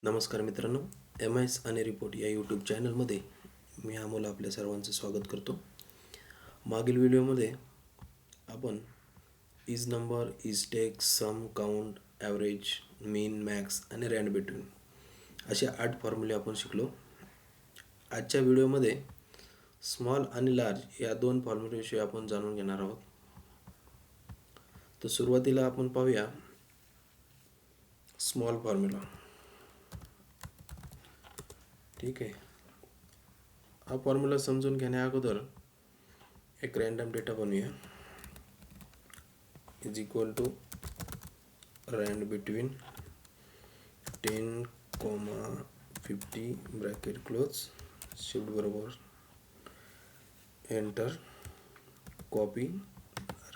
नमस्कार मित्रांनो, M S आणि रिपोर्ट या यूट्यूब चॅनलमध्ये मी अमोल आपल्या सर्वांचं स्वागत करतो. मागील व्हिडिओमध्ये आपण is number, is text, sum, count, average, mean, max आणि रँड बिटवीन असे 8 फॉर्म्युले आपण शिकलो. आजच्या व्हिडिओमध्ये स्मॉल आणि लार्ज या 2 फॉर्म्युलेविषयी आपण जाणून घेणार आहोत. तर सुरुवातीला आपण पाहूया स्मॉल फॉर्म्युला. ठीक आहे. हा फॉर्म्युला समजून घेण्या अगोदर एक रँडम डेटा बनवूया. Is equal to rand between 10, 50 bracket close, shift बरोबर enter, copy,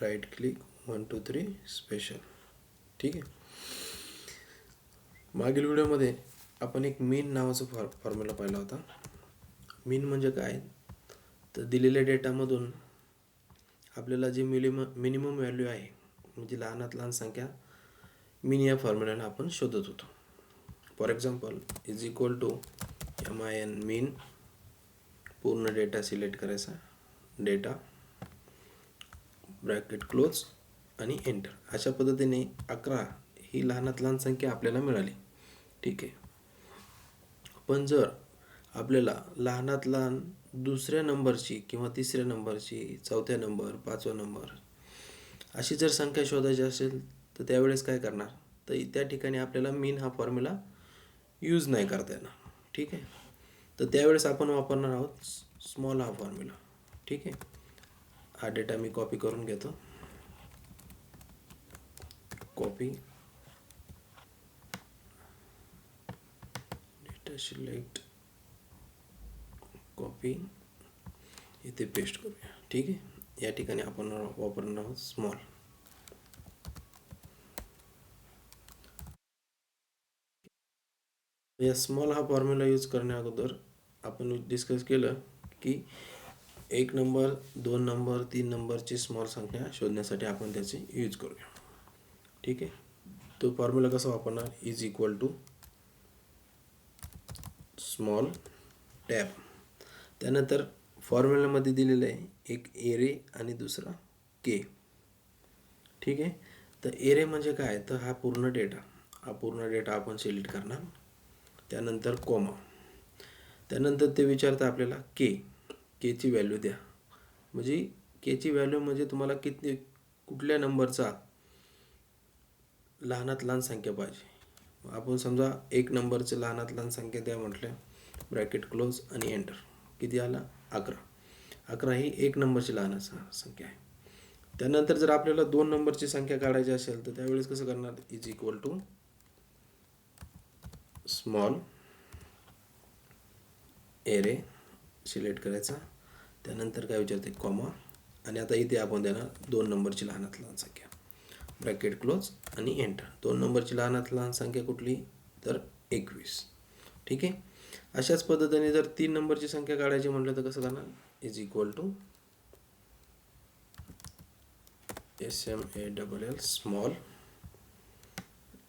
right click, 1 2 3 special. ठीक आहे. मागील व्हिडिओमध्ये आपण एक मीन नावाचा फॉर्म्युला पाहिला होता. मीन म्हणजे काय, तर दिलेल्या डेटामधून आपल्याला जे मिनिमम व्हॅल्यू आहे, म्हणजे लहानात लहान संख्या मीन या फॉर्म्युल्याने आपण शोधत होतो. For example, is equal to MIN min, पूर्ण डेटा सिलेक्ट करायचा, डेटा ब्रॅकेट क्लोज आणि एंटर. अशा पद्धतीने 11 ही लहानात लहान संख्या आपल्याला मिळाली. ठीक आहे. पण जर आपल्याला लहानात लहान दुसऱ्या नंबरची किंवा तिसऱ्या नंबरची, चौथ्या नंबर, 5वा नंबर अशी जर संख्या शोधायची असेल तर त्यावेळेस काय करणार, तर त्या ठिकाणी आपल्याला मीन हा फॉर्म्युला यूज नाही करता येणार. ठीक आहे. तर त्यावेळेस आपण वापरणार आहोत स्मॉल हा फॉर्म्युला. ठीक आहे. हा डेटा मी कॉपी करून घेतो. कॉपी, डेटा सिलेक्ट, कॉपी, इथे पेस्ट करूया. ठीक आहे. या ठिकाणी आपण वापरणार आहोत स्मॉल. या स्मॉल हा फॉर्म्युला यूज करण्या अगोदर आपण डिस्कस केलं की 1 नंबर, 2 नंबर, 3 नंबरची स्मॉल संख्या शोधण्यासाठी आपण त्याचे यूज करूया. ठीक आहे. तो फॉर्म्युला कसा वापरणार, is equal to small tab. त्यानंतर फॉर्म्युल्यामध्ये दिलेलं आहे एक एरे आणि दुसरा के. ठीक आहे. तर एरे म्हणजे काय, तर हा पूर्ण डेटा आपण सिलेक्ट करणार. त्यानंतर कॉमा. त्यानंतर ते विचारतं आपल्याला केची व्हॅल्यू द्या. म्हणजे केची व्हॅल्यू म्हणजे तुम्हाला कुठल्या नंबरचा लहानात लहान संख्या पाहिजे. आपण समजा 1 नंबरचे लहानात लहान संख्या द्या म्हटलं, ब्रॅकेट क्लोज आणि एंटर. किती आला, 11. 11 ही 1 नंबरची लहान संख्या आहे. त्यानंतर जर आपल्याला 2 नंबरची संख्या काढायची असेल तर त्यावेळेस कसं करणार, is equal to small array select करायचा. त्यानंतर काय विचारते, कॉमा, आणि आता इथे आपण देणार 2 नंबरची लहानात लहान संख्या, ब्रॅकेट क्लोज आणि एंटर. 2 नंबरची लहानात लहान संख्या कुठली, तर 21. ठीक आहे. अशाच पद्धतीने जर 3 नंबरची संख्या काढायची म्हटलं तर कसं करणार, is equal to SMALL small,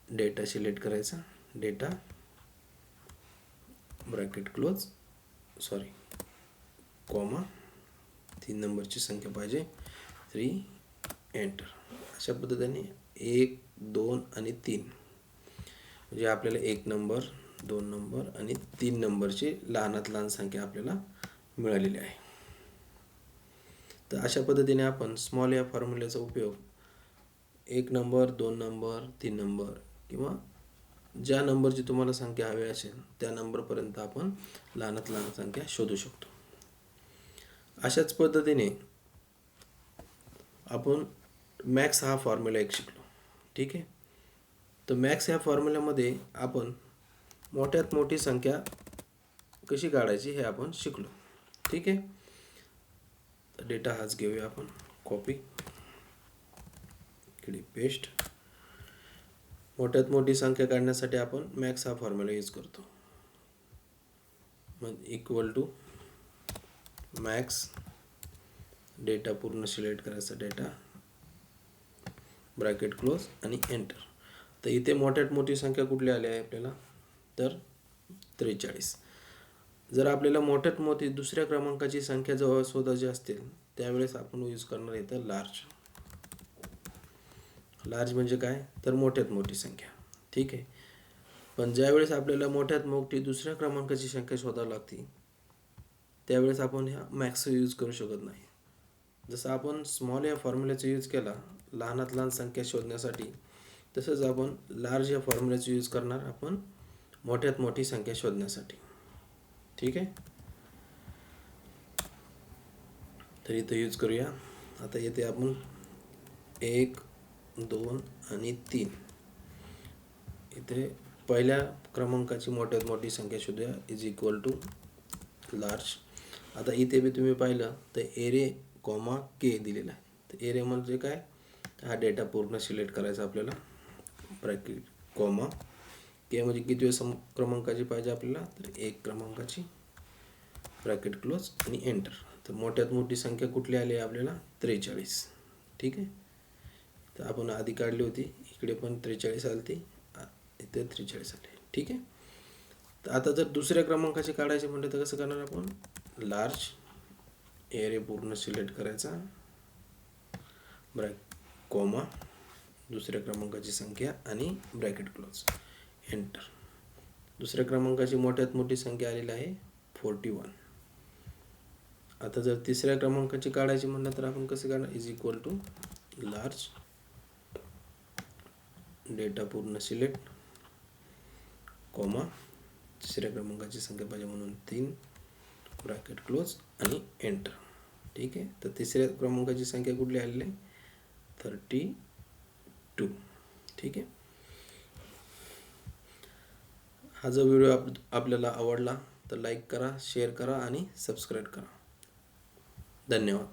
data select करायचा, डेटा ब्रॅकेट क्लोज, कॉमा, 3 नंबरची संख्या पाहिजे, 3, एंटर. अशा पद्धतीने 1, 2 आणि 3 म्हणजे आपल्याला 1 नंबर, 2 नंबर आणि 3 नंबरची लहानात लहान संख्या आपल्याला मिळालेली आहे. तर अशा पद्धतीने आपण स्मॉल या फॉर्म्युल्याचा उपयोग 1 नंबर, 2 नंबर, 3 नंबर किंवा ज्या नंबरची तुम्हाला संख्या हवी असेल त्या नंबरपर्यंत आपण लहानात लहान संख्या शोधू शकतो. अशाच पद्धतीने आपण मॅक्स हा फॉर्म्युला एक शिकलो. ठीक आहे. तर मॅक्स या फॉर्म्युल्यामध्ये आपण मोठ्यात मोठी संख्या कशी काढायची हे आपण शिकलो. ठीक आहे. तर डेटा हाच घेऊया आपण, कॉपी, इकडे पेस्ट. मोठ्यात मोठी संख्या काढण्यासाठी आपण मॅक्स हा फॉर्म्युला यूज करतो. मग इक्वल टू मॅक्स, डेटा पूर्ण सिलेक्ट करायचा, डेटा ब्रॅकेट क्लोज आणि एंटर. तर इथे मोठ्यात मोठी संख्या कुठली आली आहे आपल्याला, तर 43. जर आपल्याला मोठ्यात मोठी दुसऱ्या क्रमांकाची संख्या जेव्हा शोधायची असतील त्यावेळेस आपण यूज करणार इथं लार्ज. लार्ज म्हणजे काय, तर मोठ्यात मोठी संख्या. ठीक आहे. पण ज्यावेळेस आपल्याला मोठ्यात मोठी दुसऱ्या क्रमांकाची संख्या शोधावी लागते त्यावेळेस आपण ह्या मॅक्सचा यूज करू शकत नाही. जसं आपण स्मॉल या फॉर्म्युल्याचा यूज केला लहानात लहान संख्या शोधण्यासाठी, तसंच आपण लार्ज या फॉर्म्युल्याचा यूज करणार आपण मोठ्यात मोठी संख्या शोधण्यासाठी. ठीक आहे. तर इथं यूज करूया. आता येथे आपण 1, 2 आणि 3 इथे पहिल्या क्रमांकाची मोठ्यात मोठी संख्या शोधूया इज इक्वल टू लार्ज. आता इथे बी तुम्ही पाहिलं तर एरे कॉमा के दिलेला आहे. तर एरे म्हणजे काय, हा डेटा पूर्ण सिलेक्ट करायचा आपल्याला, ब्रॅकेट कॉमा के म्हणजे किती क्रमांकाची पाहिजे आपल्याला, तर 1 क्रमांकाची, ब्रॅकेट क्लोज आणि एंटर. तर मोठ्यात मोठी संख्या कुठली आली आपल्याला, 43. ठीक आहे. तर आपण आधी काढली होती, इकडे पण 43 आली, इथे 43 आले. ठीक आहे. तर आता जर दुसऱ्या क्रमांकाचे काढायचे म्हटलं तर कसं करणार आपण, लार्ज एरे पूर्ण सिलेक्ट करायचा, कॉमा दुसऱ्या क्रमांकाची संख्या आणि ब्रॅकेट क्लोज, एंटर. दुसऱ्या क्रमांकाची मोठ्यात मोठी संख्या आलेली आहे 41. आता जर तिसऱ्या क्रमांकाची काढायची म्हणलं तर आपण कसं काढणार, is equal to large data पूर्ण सिलेक्ट, कॉमा तिसऱ्या क्रमांकाची संख्या पाहिजे म्हणून 3, ब्रॅकेट क्लोज आणि एंटर. ठीक आहे. तर तिसऱ्या क्रमांकाची संख्या कुठली आलेली आहे, 32. ठीक आहे. हा जो व्हिडिओ आपल्याला आवडला तर लाईक करा, शेअर करा आणि सबस्क्राईब करा. धन्यवाद.